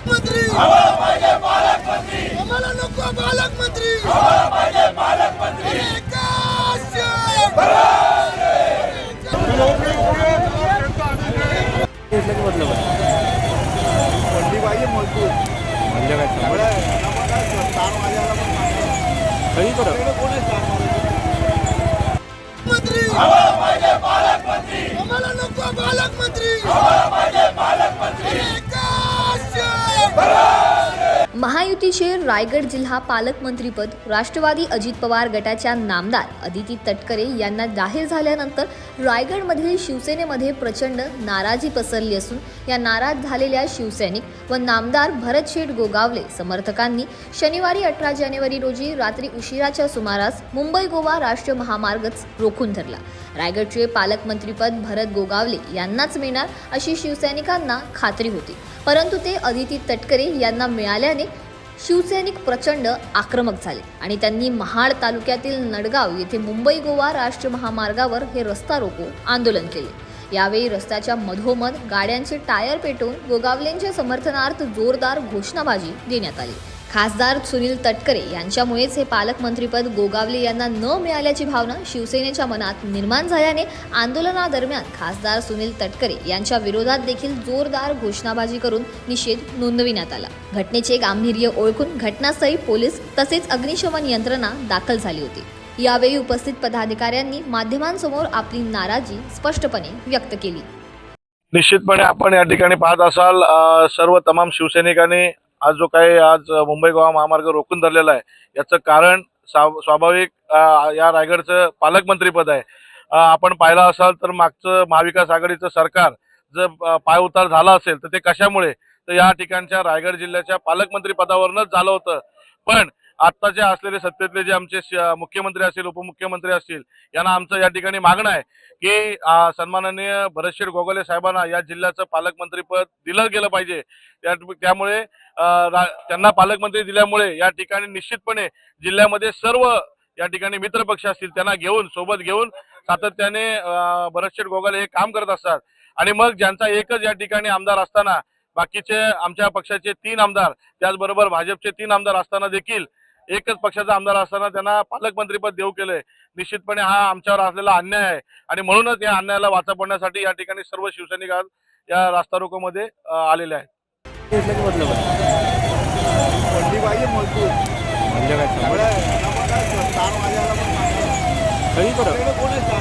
मंत्री आम्हाला पाहिजे पालकमंत्री, आम्हाला नको पालकमंत्री, आम्हाला पाहिजे पालकमंत्री। मंत्री आम्हाला पाहिजे पालकमंत्री, आम्हाला नको पालकमंत्री, आम्हाला पाहिजे पालकमंत्री। महायुतीचे रायगड जिल्हा पालकमंत्रीपद राष्ट्रवादी अजित पवार गटाच्या नामदार अदिती तटकरे यांना जाहीर झाल्यानंतर रायगडमधील शिवसेनेमध्ये प्रचंड नाराजी पसरली असून या नाराज झालेल्या शिवसैनिक व नामदार भरतशेठ गोगावले समर्थकांनी शनिवारी 18 जानेवारी रोजी रात्री उशिराच्या सुमारास मुंबई गोवा राष्ट्रीय महामार्गच रोखून धरला। रायगडचे पालकमंत्रीपद भरत गोगावले यांनाच मिळणार अशी शिवसैनिकांना खात्री होती, परंतु ते अदिती तटकरे यांना मिळाल्याने शिवसैनिक प्रचंड आक्रमक झाले आणि त्यांनी महाड तालुक्यातील नडगाव येथे मुंबई गोवा राष्ट्रीय महामार्गावर हे रस्ता रोको आंदोलन केले। यावेळी रस्त्याच्या मधोमध गाड्यांचे टायर पेटवून गोगावलेंच्या समर्थनार्थ जोरदार घोषणाबाजी देण्यात आली। खासदार सुनील तटकरे यांच्यामुळेच हे पालकमंत्रीपद गोगावले यांना न मिळाल्याची भावना शिवसेनेच्या मनात निर्माण झाल्याने आंदोलनादरम्यान खासदार सुनील तटकरे यांच्या विरोधात देखील जोरदार घोषणाबाजी करून निषेध नोंदविण्यात आला। घटनेचे गांभीर्य ओळखून घटनास्थळी पोलीस तसेच अग्निशमन यंत्रणा दाखल झाली होती। यावेळी उपस्थित पदाधिकाऱ्यांनी माध्यमांसमोर आपली नाराजी स्पष्टपणे व्यक्त केली। निश्चितपणे आपण या ठिकाणी पाहत असाल सर्व तमाम शिवसैनिकांनी आज जो काही आज मुंबई गोवा महामार्ग रोखून धरलेला आहे याचं कारण स्वाभाविक या रायगडचं पालकमंत्रीपद आहे। आपण पाहिलं असाल तर मागचं महाविकास आघाडीचं सरकार जर पायउतार झाला असेल तर ते कशामुळे, तर या ठिकाणच्या रायगड जिल्ह्याच्या पालकमंत्री पदावरूनच झालं होतं। पण आत्ताचे असलेले सत्तेतले जे आमचे मुख्यमंत्री असतील, उपमुख्यमंत्री असतील, यांना आमचं या ठिकाणी मागणं आहे की सन्माननीय भरतशेठ गोगावले साहेबांना या जिल्ह्याचं पालकमंत्रीपद दिलं गेलं पाहिजे। त्यामुळे त्यांना पालकमंत्री दिल्यामुळे या ठिकाणी निश्चितपणे जिल्ह्यामध्ये सर्व या ठिकाणी मित्रपक्ष असतील त्यांना घेऊन सोबत घेऊन सातत्याने भरतशेठ गोगावले हे काम करत असतात। आणि मग ज्यांचा एकच या ठिकाणी आमदार असताना बाकीचे आमच्या पक्षाचे 3 आमदार, त्याचबरोबर भाजपचे 3 आमदार असताना देखील एकच पक्षाचा आमदार असताना त्यांना पालकमंत्रीपद देऊ केले। निश्चितपणे हा आमच्यावर असलेला अन्याय आहे आणि म्हणूनच या अन्यायाला वाचा पडण्यासाठी या ठिकाणी सर्व शिवसैनिक आज या रास्ता रोकोमध्ये आलेले आहेत। म्हणजे काय